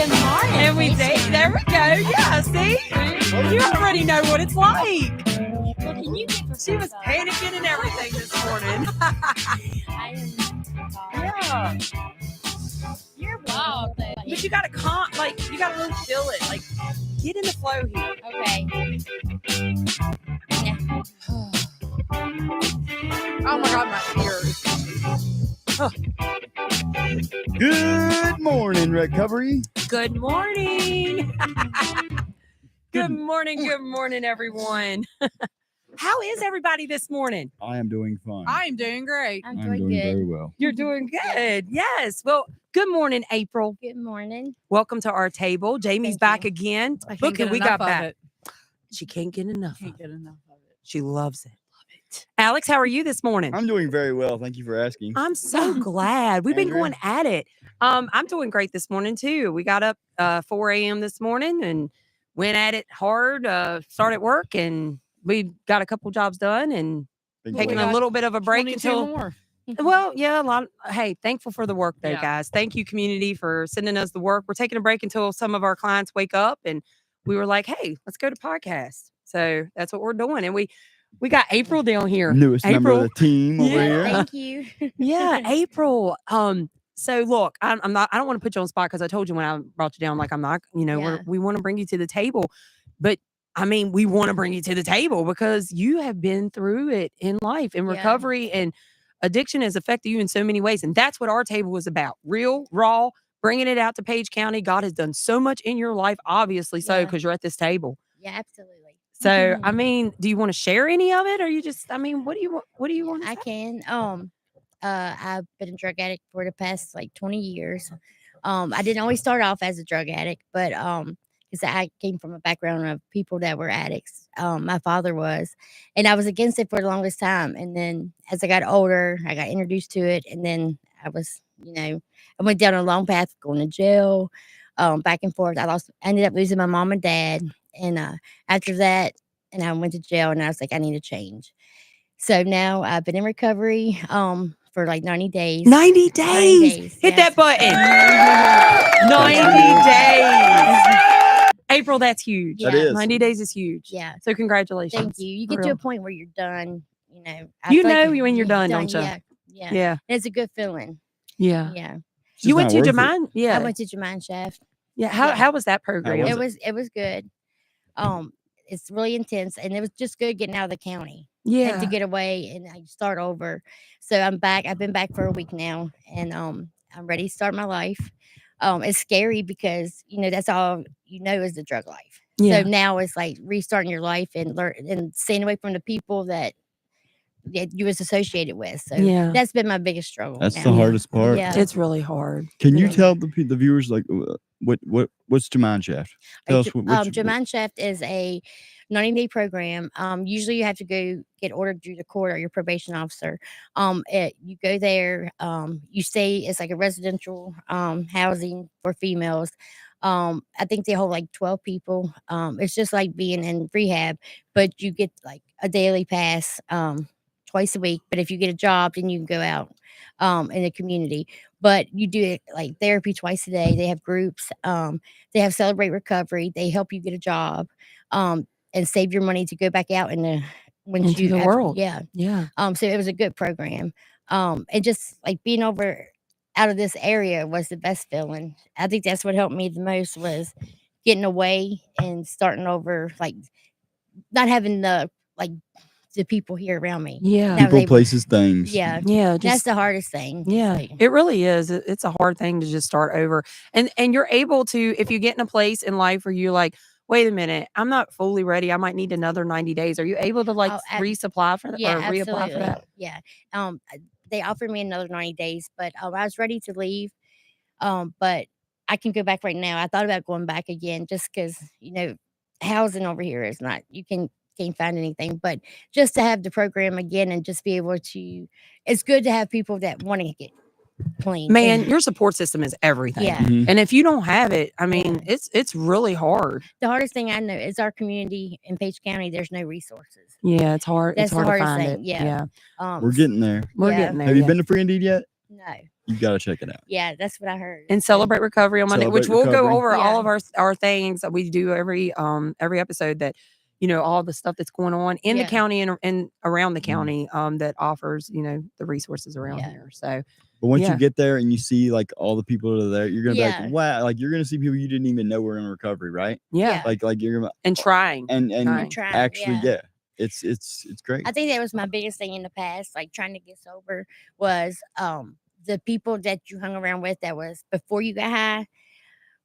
Good morning. And we date. There we go. Yeah, see? You already know what it's like. Well, can you get She was panicking and everything this morning. I am. Yeah. You're wild, though. But you gotta you gotta really feel it. Like, get in the flow here. Okay. Oh my God, my ears. Good morning, Recovery. Good morning. Good morning, everyone. How is everybody this morning? I am doing fine. I'm doing great. I'm I'm doing doing good. very well. You're doing good. Yes. Well, good morning, April. Good morning. Welcome to our table. Jamie's Thank back you. again. I can't Look get who we enough got of back. it. She can't get enough. Can't Of get it. enough of it. She loves it. Alex, how are you this morning? I'm doing very well. Thank you for asking. I'm so glad. We've been Andrea? going at it. I'm doing great this morning too. We got up 4 a.m. this morning and went at it hard. Started work and we got a couple jobs done and Big taking boy. a little bit of a break 22 until. more. Well, yeah, a lot. Hey, thankful for the work though, Yeah. guys. Thank you, community, for sending us the work. We're taking a break until some of our clients wake up, and we were like, "Hey, let's go to podcast." So that's what we're doing, and we got April down here. Newest member of April. the team over Yeah. here. Thank you. Yeah, April. So look, I'm not. I don't want to put you on the spot because I told you when I brought you down, like I'm not. You know, Yeah. we want to bring you to the table, but I mean, we want to bring you to the table because you have been through it in life, in Yeah. recovery, and addiction has affected you in so many ways. And that's what our table is about: real, raw, bringing it out to Page County. God has done so much in your life, obviously, so Yeah. because you're at this table. Yeah, absolutely. So, I mean, do you want to share any of it, or you just? I mean, what do you want? What do you want? I can. I've been a drug addict for the past like 20 years. I didn't always start off as a drug addict, but because I came from a background of people that were addicts. My father was, and I was against it for the longest time. And then as I got older, I got introduced to it, and then I was, I went down a long path going to jail, back and forth. I ended up losing my mom and dad, and after that, and I went to jail, and I was like, I need to change. So now I've been in recovery for like 90 days. 90 days. Hit that yes. button. 90 days. April, that's huge. That Yeah. is. 90 days is huge. Yeah. So congratulations. Thank you. You For get to real. a point where you're done, I You feel like know when you're done, don't you? Yeah. Yeah. Yeah. It's a good feeling. Yeah. Yeah. It's You just went not to worth it. Jamine? Yeah. I went to Jermaine Shaft. Yeah. How yeah. how was that program? was It was good. It's really intense, and it was just good getting out of the county and Yeah. to get away and like start over. So I'm back. I've been back for a week now, and I'm ready to start my life. It's scary because that's all is the drug life. Yeah. So now it's like restarting your life and learn and staying away from the people that you was associated with. So Yeah. that's been my biggest struggle. That's now. the hardest part. Yeah. It's really hard. Can you Yeah. tell the viewers like what's Jamine Shaft? Tell us what. Jermaine Shaft is a 90-day program. Usually you have to go get ordered through the court or your probation officer. You go there, you stay. It's like a residential housing for females. I think they hold like 12 people. It's just like being in rehab, but you get like a daily pass twice a week. But if you get a job, then you can go out in the community. But you do it like therapy twice a day. They have groups. They have Celebrate Recovery. They help you get a job and save your money to go back out Into the world. Yeah. Yeah. So it was a good program. And just like being over out of this area was the best feeling. I think that's what helped me the most was getting away and starting over, like not having the people here around me. Yeah. That was people, able- places, things. Yeah. Yeah. That's Just the hardest thing. yeah, Like, it really is. It's a hard thing to just start over. And you're able to, if you get in a place in life where you're like, wait a minute, I'm not fully ready. I might need another 90 days. Are you able to like Oh, resupply for that yeah, or reapply for absolutely. that? Yeah. They offered me another 90 days, but I was ready to leave. But I can go back right now. I thought about going back again just because, housing over here is not, can't find anything. But just to have the program again and just be able to, it's good to have people that want to get clean. Man, your support system is everything. Yeah. Mhm. And if you don't have it, I mean, it's really hard. The hardest thing I know is our community in Page County, there's no resources. Yeah, it's hard. That's It's the hard to hardest find thing, it. yeah. We're getting there. We're Yeah. getting there. Have you yeah. been to Free Indeed yet? No. You got to check it out. Yeah, that's what I heard. And Celebrate Recovery on Monday, which Celebrate we'll go Recovery. over all Yeah. of our things that we do every episode, that all the stuff that's going on in the Yeah. county and around the Mhm. county that offers the resources around Yeah. here. So But once Yeah. you get there and you see like all the people that are there, you're gonna be Yeah. like, wow, like you're gonna see people you didn't even know were in recovery, right? yeah, Yeah. Like you're gonna and trying. and Trying. Trying, actually, yeah. yeah, it's great. I think that was my biggest thing in the past, like trying to get sober, was the people that you hung around with that was before you got high.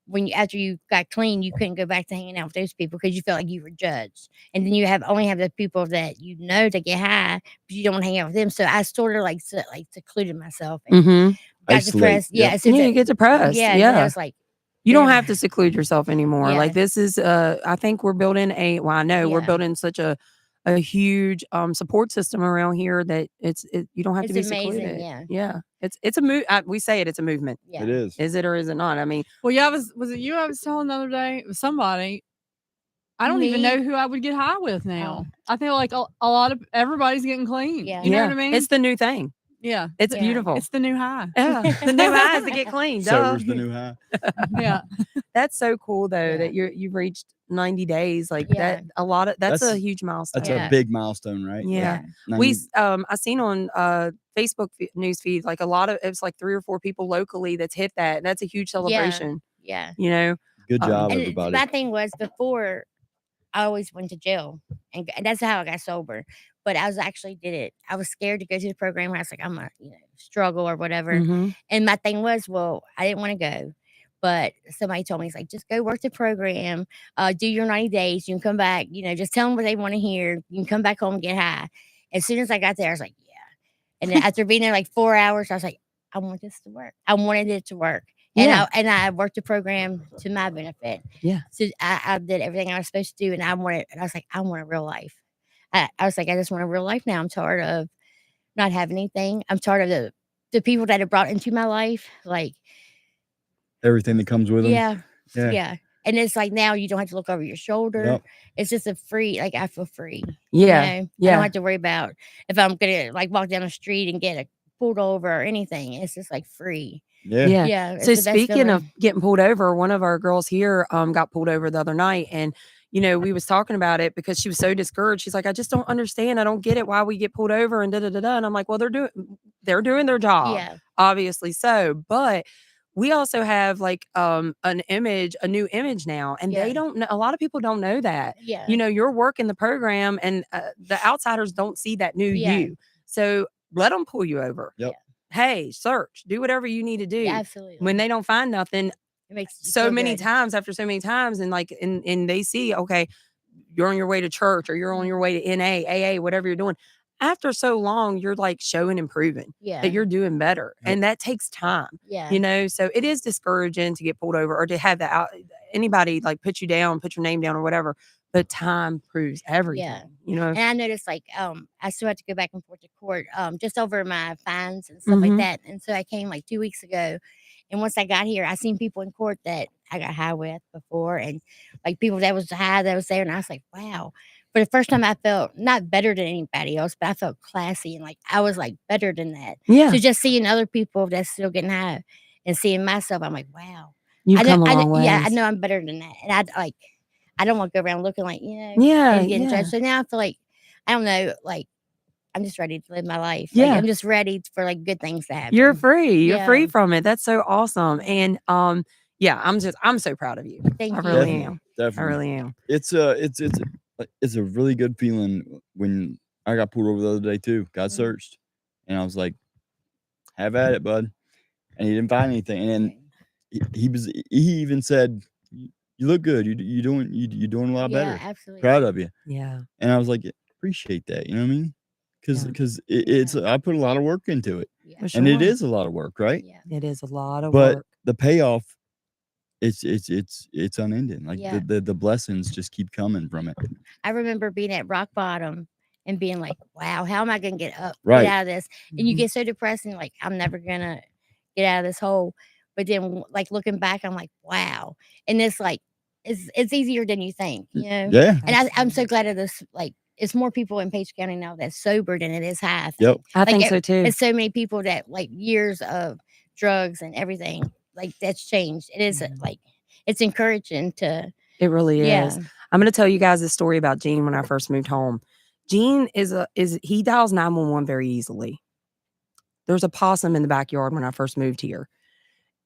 When after you got clean, you couldn't go back to hanging out with those people because you felt like you were judged. And then you only have the people that that get high, but you don't want to hang out with them. So I sort of like secluded myself and Mm-hmm. got Isolate, depressed. yep. Yeah, so Yeah, you get depressed. yeah, Yeah, and I was like, you don't yeah. have to seclude yourself anymore. Yeah. Like this is, I think we're building I know we're Yeah. building such a huge support system around here that you don't have to be It's amazing, secluded. yeah. It's a move. We say it's a movement. Yeah. It is. Is it or is it not? I mean, Well, yeah, was it you I was telling the other day? It was somebody. I don't even Me? know who I would get high with now. Oh. I feel like a lot of everybody's getting clean. Yeah. You know yeah, what I mean? it's the new thing. yeah. It's Yeah. beautiful. It's the new high. Yeah, the new high is to get clean. Duh. Sober's the new high. Yeah. That's so cool though Yeah. that you've reached 90 days like Yeah. that. That's a That's- huge milestone. That's Yeah. a big milestone, right? Yeah. Like, We I seen on Facebook news feed like a lot of, it was like 3 or 4 people locally that's hit that. And that's a huge celebration. Yeah. good um, job, And everybody. my thing was before I always went to jail, and that's how I got sober. But I was scared to go to the program. I was like, I'm gonna struggle or whatever. Mhm. And my thing was, well, I didn't want to go, but somebody told me, it's like, just go work the program, do your 90 days. You can come back, just tell them what they want to hear. You can come back home and get high. As soon as I got there, I was like, yeah. And then after being there like 4 hours, I was like, I want this to work. I wanted it to work. And Yeah. I worked the program to my benefit. Yeah. So I did everything I was supposed to do, and I was like, I want a real life. I was like, I just want a real life now. I'm tired of not having anything. I'm tired of the people that have brought into my life. Like, Everything that comes with them. yeah. Yeah. And it's like now you don't have to look over your shoulder. Yep. It's just a free, like I feel free. Yeah. I Yeah. don't have to worry about if I'm gonna like walk down the street and get pulled over or anything. It's just like free. Yeah. Yeah. Yeah. it's So the best speaking of feeling. getting pulled over, one of our girls here got pulled over the other night, and we was talking about it because she was so discouraged. She's like, I just don't understand. I don't get it why we get pulled over and da da da da. And I'm like, well, they're doing their job, Yeah. obviously so, but we also have like a new image now, and they Yeah. don't know. A lot of people don't know that. Yeah. You're working the program, and the outsiders don't see that new Yeah. you. So let them pull you over. Yep. Hey, search, do whatever you need to do. Yeah, absolutely. When they don't find nothing it makes you so feel many good. times after so many times, and like and they see, okay, you're on your way to church or you're on your way to NA, AA, whatever you're doing. After so long, you're like showing and proving Yeah. that you're doing better. Yep. And that takes time. Yeah. So it is discouraging to get pulled over or to have anybody like put you down, put your name down or whatever. But time proves everything. And I noticed like I still have to go back and forth to court just over my fines and stuff like Mhm. that. And so I came like 2 weeks ago, and once I got here, I seen people in court that I got high with before, and like people that was high that was there, and I was like, wow. For the first time, I felt not better than anybody else, but I felt classy and like I was like better than that. Yeah. So just seeing other people that's still getting high and seeing myself, I'm like, wow. You've I know, come a long way. yeah, I know I'm better than that, and I don't want to go around looking like Yeah. and getting Yeah. judged. So now I feel like I don't know, like I'm just ready to live my life. Yeah. Like, I'm just ready for like good things to happen. You're free. You're free Yeah. from it. That's so awesome. And yeah, I'm so proud of you. Thank I you. really Definitely. am. I Definitely. really am. It's a really good feeling when I got pulled over the other day too. Got Mhm. searched, and I was like, "Have at it, bud." And he didn't find anything. And then he even said, "You look good. You're doing a lot Yeah, better. absolutely. Proud of you." Yeah. And I was like, "Appreciate that." You know what I mean? Yeah. Because it's I put a lot of work into it, Yeah. For and it sure. is a lot of work, right? Yeah. It is a lot of But work. the payoff, it's unending. Like Yeah. the blessings just keep coming from it. I remember being at rock bottom and being like, wow, how am I going to get up, Right. get out of this? And you Mhm. get so depressed and like, I'm never going to get out of this hole. But then like looking back, I'm like, wow. And it's like, it's easier than you think, Yeah. And I'm so glad of this. Like, it's more people in Page County now that's sober than it is high. I think. Yep. I Like, think so too. It's so many people that like years of drugs and everything. Like that's changed. It is Mhm. like it's encouraging to It really yeah. is. I'm going to tell you guys a story about Gene when I first moved home. Gene he dials 911 very easily. There's a possum in the backyard when I first moved here.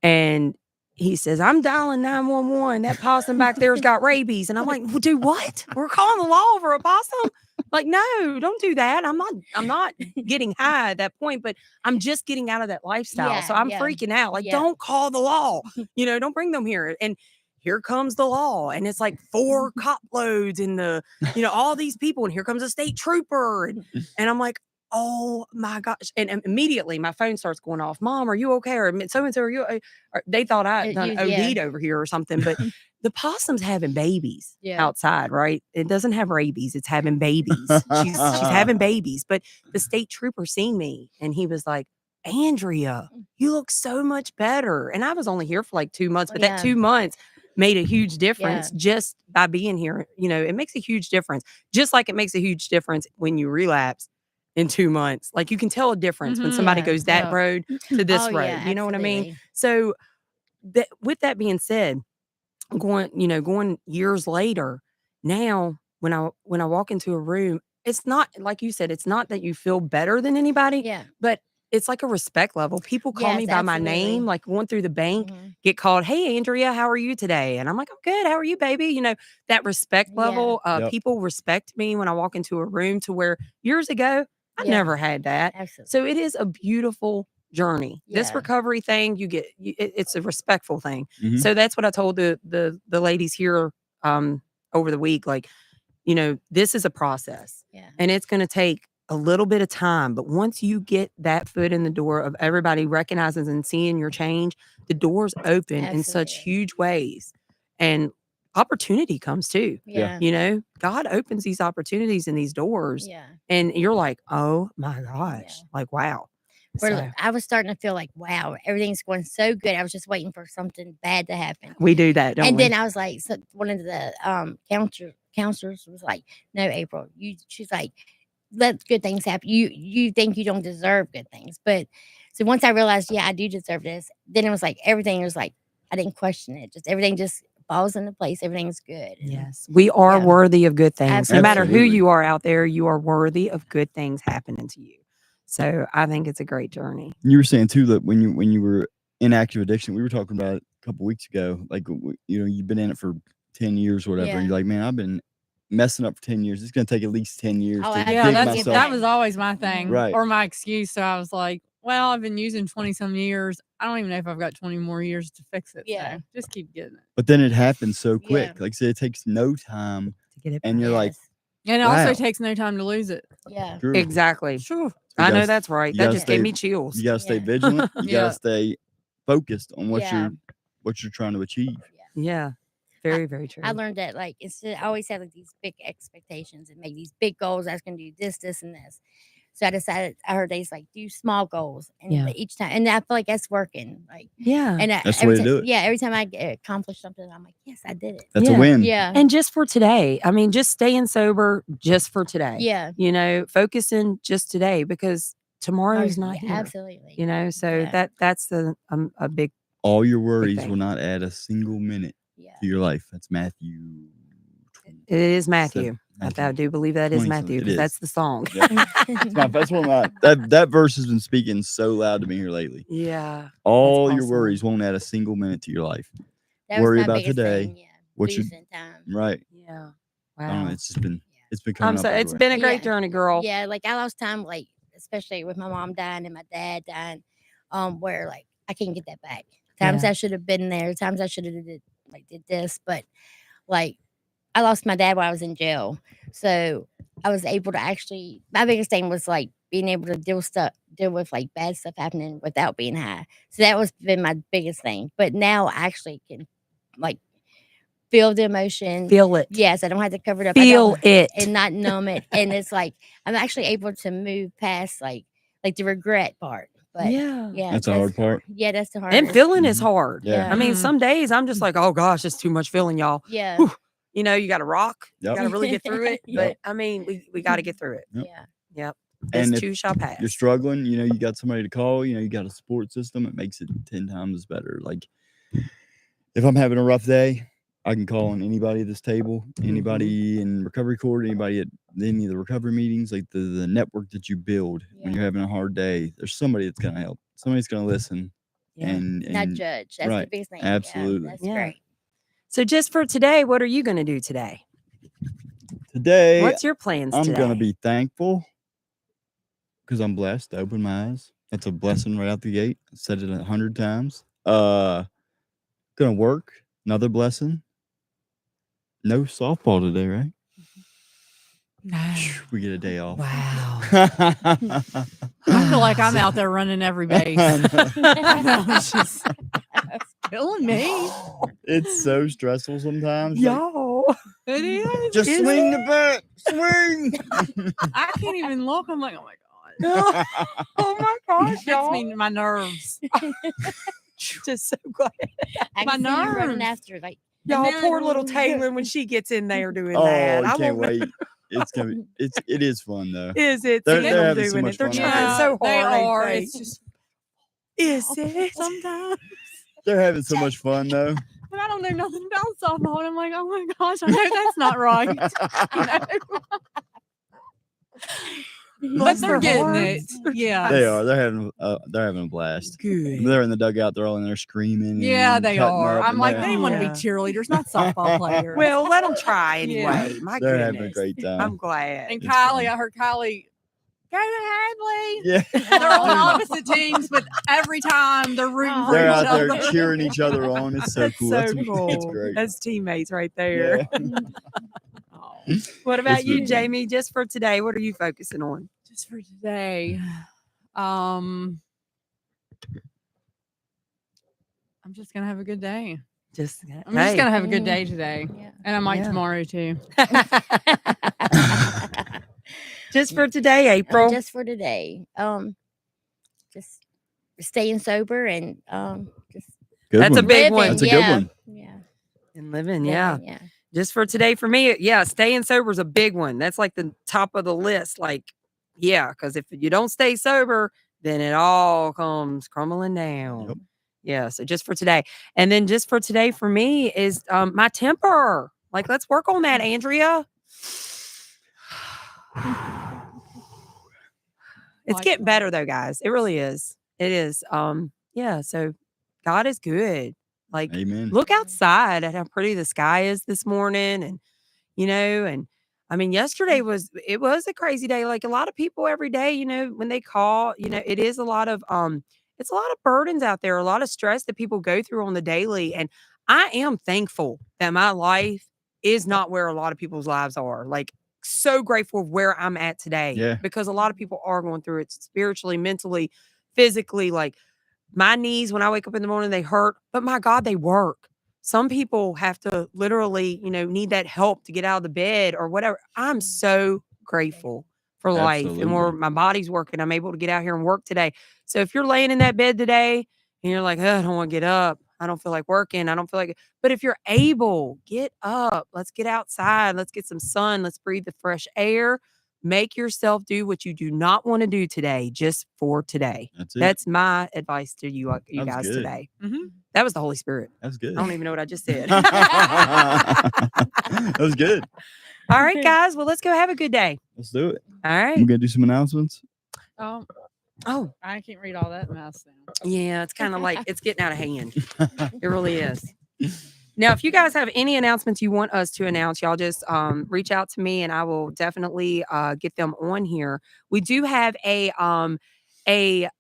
And he says, I'm dialing 911. That possum back there's got rabies. And I'm like, well, do what? We're calling the law over a possum? Like, no, don't do that. I'm not getting high at that point, but I'm just getting out of that lifestyle. So Yeah, I'm yeah, freaking out. Like, yeah. don't call the law. Don't bring them here. And here comes the law. And it's like 4 cop loads in the, all these people. And here comes a state trooper. And I'm like, oh my gosh. And immediately my phone starts going off. Mom, are you okay? Or so-and-so, are you? Or they thought I done OD'd over here or something. But the possum's having babies Yeah. outside, right? It doesn't have rabies. It's having babies. She's having babies. But the state trooper seen me and he was like, Andrea, you look so much better. And I was only here for like 2 months, but that Yeah. 2 months made a huge difference just by being here. It makes a huge difference. Just like it makes a huge difference when you relapse in 2 months. Like you can tell a difference when Mhm. somebody Yeah, goes that yeah. road to this Oh, road. yeah, You know what I mean? absolutely. So with that being said, going years later, now when I walk into a room, it's not like you said, it's not that you feel better than anybody, Yeah. but it's like a respect level. People call me Yes, by my absolutely. name, like going through the bank, Mhm. get called, hey Andrea, how are you today? And I'm like, I'm good. How are you, baby? That respect Yeah. level. Yep. People respect me when I walk into a room to where years ago, I Yeah. never had that. Absolutely. So it is a beautiful journey. This Yeah. recovery thing, it's a respectful thing. Mhm. So that's what I told the ladies here over the week. Like, this is a process Yeah. and it's going to take a little bit of time. But once you get that foot in the door of everybody recognizes and seeing your change, the doors open in such Absolutely. huge ways and opportunity comes too. Yeah. God opens these opportunities and these doors Yeah. and you're like, oh my gosh, Yeah. like, wow. Where So I was starting to feel like, wow, everything's going so good. I was just waiting for something bad to happen. we do that, don't And we? then I was like, so one of the counselors was like, no, April, she's like, let good things happen. You think you don't deserve good things. But so once I realized, yeah, I do deserve this, then it was like everything was like I didn't question it. Just everything just falls into place. Everything's good. And Yes, we are yeah. worthy of good things. No matter who Absolutely. you are out there, you are worthy of good things happening to you. So I think it's a great journey. You were saying too that when you were in active addiction, we were talking about it a couple weeks ago. Like you've been in it for 10 years or whatever. Yeah. And you're like, man, I've been messing up for 10 years. It's gonna take at least 10 years Oh, to I had Yeah, dig to get that myself. was always my thing, Right. or my excuse. So I was like, well, I've been using 20 some years. I don't even know if I've got 20 more years to fix it. Yeah. So just keep getting it. But then it happens so quick. Yeah. Like I said, it takes no time. To get it And you're like, Yes. And it Wow. also takes no time to lose it. Yeah. Drew, Exactly. Sure. you I know gotta- that's right. you That gotta just gave stay- me chills. you gotta stay Yeah. vigilant. You Yeah. gotta stay focused on what Yeah. you're trying to achieve. Yeah. Very, very true. I learned that like instead I always had like these big expectations and make these big goals. I was gonna do this, this, and this. So I decided I heard they like do small goals and Yeah. each time, and I feel like that's working. Like Yeah. and That's the every way to time, do it. yeah, every time I accomplish something, I'm like, yes, I did it. That's Yeah. a win. Yeah, And just for today, I mean, just staying sober just for today. yeah, Focusing just today because tomorrow's Oh, not yeah, here. absolutely. So Yeah. that's a big All your worries thing. will not add a single minute Yeah, to your life. That's Matthew. it is Matthew. I do believe that is 20 Matthew something. It because is. that's the song. Yeah. That's one of my that verse has been speaking so loud to me here lately. Yeah. All your awesome. worries won't add a single minute to your life. that Worry was my about biggest today, thing, yeah, what you- losing time. Right. Yeah. I don't know. Wow. It's just been coming up. So it's everywhere. been a great Yeah. journey, girl. Yeah, like I lost time, like especially with my mom dying and my dad dying, where like I can't get that back. Times Yeah. I should have been there. Times I should have did this, but like I lost my dad while I was in jail, so I was able to actually. My biggest thing was like being able to deal with like bad stuff happening without being high. So that was been my biggest thing. But now I actually can like feel the emotion. Feel it. Yes, I don't have to cover it up. Feel it. And not numb it. And it's like I'm actually able to move past like the regret part. But yeah. yeah, That's the hard part. Yeah, that's the hard. And feeling is Mhm. hard. Yeah. I mean, Mhm. some days I'm just like, oh gosh, it's too much feeling, y'all. Yeah, Whew. You got to rock. Yep. You got to really get through it. Yeah. But I mean, we got to get through it. Yep. yeah. Yep. And This if too shall pass. you're struggling, you know, you got somebody to call, you know, you got a support system, it makes it 10 times better. Like if I'm having a rough day, I can call on anybody at this table, anybody in recovery court, anybody at any of the recovery meetings, like the network that you build when you're having a hard day. There's somebody that's gonna help. Somebody's gonna listen Yeah. and Not judge. That's the right, biggest thing. absolutely. Yeah, that's Yeah. great. So just for today, what are you going to do today? today What's your plans I'm today? gonna be thankful because I'm blessed to open my eyes. That's a blessing right out the gate. I said it 100 times. Gonna work, another blessing. No softball today, right? No. Phew, we get a day off. Wow. I feel like I'm out there running every base. I know, it's just killing me. It's so stressful sometimes. like, Yo. It is. just Is swing the bat, swing. I can't even look. I'm like, oh my god. Oh my gosh, Gets y'all. me to my nerves. Just so glad. I My can see you running nerves. after like Y'all, then- poor little Taylor when she gets in there doing Oh, that. I I can't won't- wait. It's gonna be. It is fun though. Is it? They're- See they're them having so doing much it. They're fun trying out so hard. they ain't are. they? It's just Is it? sometimes. They're having so much fun though. But I don't know nothing about softball. And I'm like, oh my gosh, I know that's not right. You know? But Bless they're their getting hearts. it. Yeah. They are. They're having a blast. Good. They're in the dugout. They're all in there screaming. Yeah, and they cutting are. up, I'm and like, they're- they want to be Yeah. cheerleaders, not softball players. Well, let them try Yeah. anyway. My they're goodness. having a great time. I'm glad. and it's Kylie, fun. I heard Kylie, go Hadley. Yeah. They're on opposite teams, but every time they're rooting for They're each out there other. cheering each other on. It's so That's cool. so That's cool. It's great. That's teammates right there. Yeah. Oh, What about It's you, been fun. Jamie? Just for today, what are you focusing on? just for today, I'm just gonna have a good day. Just I'm just gonna have a good day Mhm. today, yeah. and I might Yeah. tomorrow too. Just for today, April. Just for today. Just staying sober and just Good That's a one. big living. one. That's a yeah. good one. Yeah. And living, yeah. living, yeah. Just for today, for me, yeah, staying sober is a big one. That's like the top of the list. Like, yeah, because if you don't stay sober, then it all comes crumbling down. Yep. Yeah. So just for today, and then just for today for me is my temper. Like, let's work on that, Andrea. It's Like getting that. better though, guys. It really is. It is. Yeah. So God is good. Like, Amen. look outside at how pretty the sky is this morning, and and I mean, yesterday was a crazy day. Like, a lot of people every day, when they call, it is a lot of it's a lot of burdens out there, a lot of stress that people go through on the daily, and I am thankful that my life is not where a lot of people's lives are. Like, so grateful of where I'm at today. Yeah. Because a lot of people are going through it spiritually, mentally, physically. Like, my knees, when I wake up in the morning, they hurt, but my God, they work. Some people have to literally, need that help to get out of the bed or whatever. I'm so grateful for life and where Absolutely. my body's working. I'm able to get out here and work today. So if you're laying in that bed today and you're like, I don't want to get up, I don't feel like working, I don't feel like it. But if you're able, get up. Let's get outside. Let's get some sun. Let's breathe the fresh air. Make yourself do what you do not want to do today, just for today. That's it. That's my advice to you That was guys good. today. Mhm. That was the Holy Spirit. That's good. I don't even know what I just said. That was good. All right, guys. Well, let's go have a good day. Let's do it. All We're right. gonna do some announcements. Oh, Oh, I can't read all that mess now. yeah. It's kind of like it's getting out of hand. It really is. Now, if you guys have any announcements you want us to announce, y'all just reach out to me and I will definitely get them on here. We do have a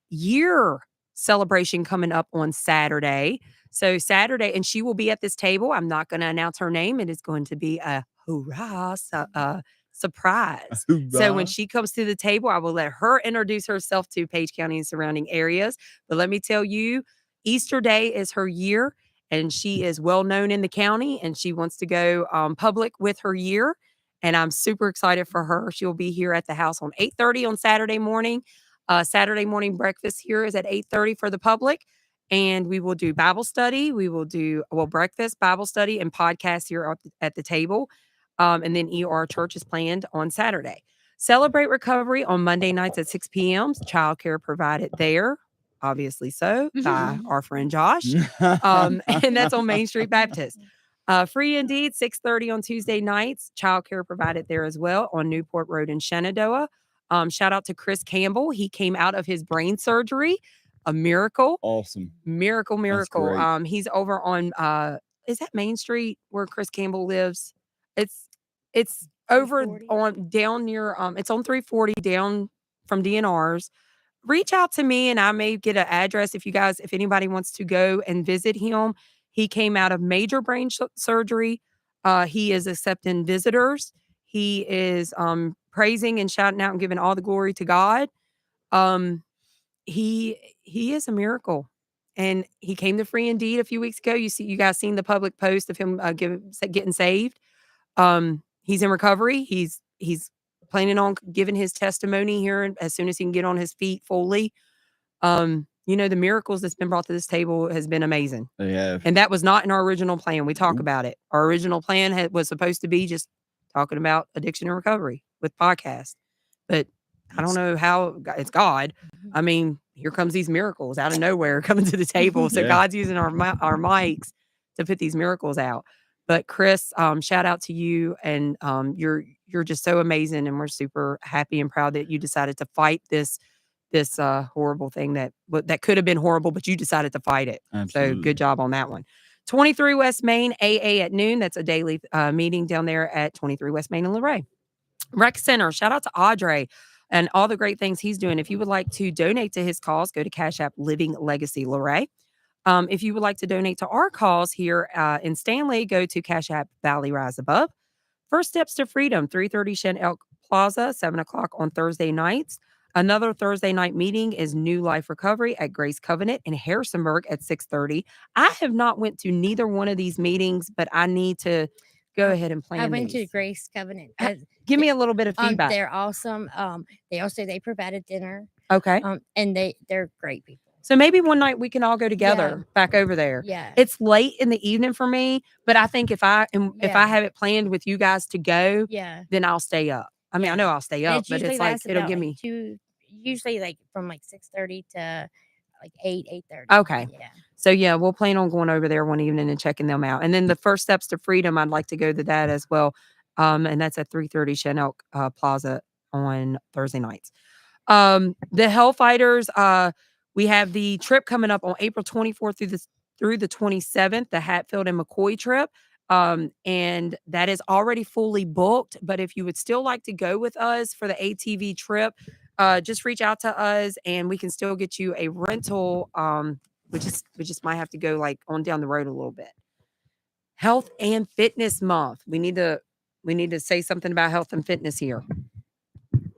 year celebration coming up on Saturday. So Saturday, and she will be at this table. I'm not going to announce her name. It is going to be a hoorah surprise. So when Hoorah. she comes to the table, I will let her introduce herself to Page County and surrounding areas. But let me tell you, Easter Day is her year, and she is well known in the county, and she wants to go public with her year. And I'm super excited for her. She'll be here at the house on 8:30 on Saturday morning. Saturday morning breakfast here is at 8:30 for the public. And we will do Bible study. We will do breakfast, Bible study, and podcast here at the table. And then ER church is planned on Saturday. Celebrate Recovery on Monday nights at 6 p.m. Childcare provided there, obviously so, by our friend Josh. And that's on Main Street Baptist. Free Indeed, 6:30 on Tuesday nights. Childcare provided there as well on Newport Road in Shenandoah. Shout out to Chris Campbell. He came out of his brain surgery. A miracle. Awesome. Miracle. great. He's over on is that Main Street where Chris Campbell lives? It's over 340? on down near it's on 340 down from DNR's. Reach out to me and I may get an address if anybody wants to go and visit him. He came out of major brain surgery. He is accepting visitors. He is praising and shouting out and giving all the glory to God. He is a miracle. And he came to Free Indeed a few weeks ago. You guys seen the public post of him getting saved. He's in recovery. He's planning on giving his testimony here as soon as he can get on his feet fully. The miracles that's been brought to this table has been amazing. They have. And that was not in our original plan. We talk Nope. about it. Our original plan was supposed to be just talking about addiction and recovery with podcasts. But I don't know how it's God. I mean, here comes these miracles out of nowhere coming to the table. So Yeah. God's using our mics to put these miracles out. But Chris, shout out to you, and you're just so amazing, and we're super happy and proud that you decided to fight this horrible thing that could have been horrible, but you decided to fight it. Absolutely. So good job on that one. 23 West Main AA at noon. That's a daily meeting down there at 23 West Main in Luray. Rec Center. Shout out to Audrey and all the great things he's doing. If you would like to donate to his cause, go to Cash App Living Legacy Luray. If you would like to donate to our cause here in Stanley, go to Cash App Valley Rise Above. First Steps to Freedom, 330 Shen Elk Plaza, 7 o'clock on Thursday nights. Another Thursday night meeting is New Life Recovery at Grace Covenant in Harrisonburg at 6:30. I have not went to neither one of these meetings, but I need to go ahead and plan I went to these. Grace Covenant. Give me a little bit of feedback. They're awesome. They provided dinner. Okay. And they're great people. So maybe one night we can all go together back over there. Yeah. It's late in the evening for me, but I think if I have it planned with you guys to go, Yeah. then I'll stay up. I mean, I know I'll stay up, but usually it's like lasts it'll about, give like, me. usually like from like 6:30 to like 8:30. Okay. Yeah. So yeah, we'll plan on going over there one evening and checking them out. And then the First Steps to Freedom, I'd like to go to that as well. And that's at 330 Shen Elk Plaza on Thursday nights. The Hellfighters, we have the trip coming up on April 24th through the 27th, the Hatfield and McCoy trip. And that is already fully booked. But if you would still like to go with us for the ATV trip, just reach out to us and we can still get you a rental. We just might have to go like on down the road a little bit. Health and Fitness Month. We need to say something about health and fitness here.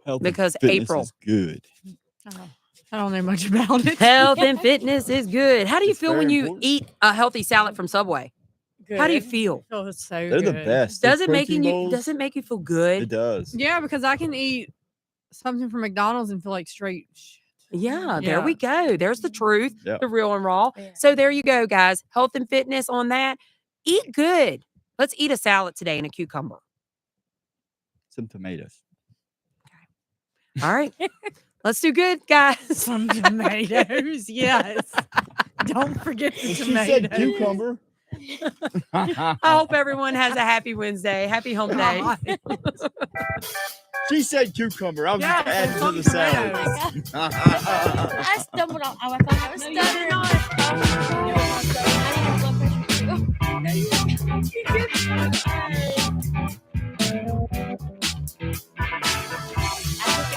Health and Because fitness April. is good. I don't know much about it. Health and fitness is good. How do you It's feel very when you important. eat a healthy salad from Subway? How do you Good. feel? Oh, it's so They're the good. best. Those Does it make protein you bowls, feel It good? does. Yeah, because I can eat something from McDonald's and feel like straight shit. Yeah, there we go. There's the truth, Yeah. the real and raw. Yeah. So there you go, guys. Health and fitness on that. Eat good. Let's eat a salad today and a cucumber. Some tomatoes. All right. Let's do good, guys. Some tomatoes. Yes. Don't forget the She tomatoes. said cucumber. I hope everyone has a happy Wednesday. Happy hump day. She said cucumber. I was Yeah, just adding to some the tomatoes. salad. I stumbled on. I thought I was stuttering. I took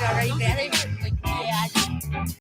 it already.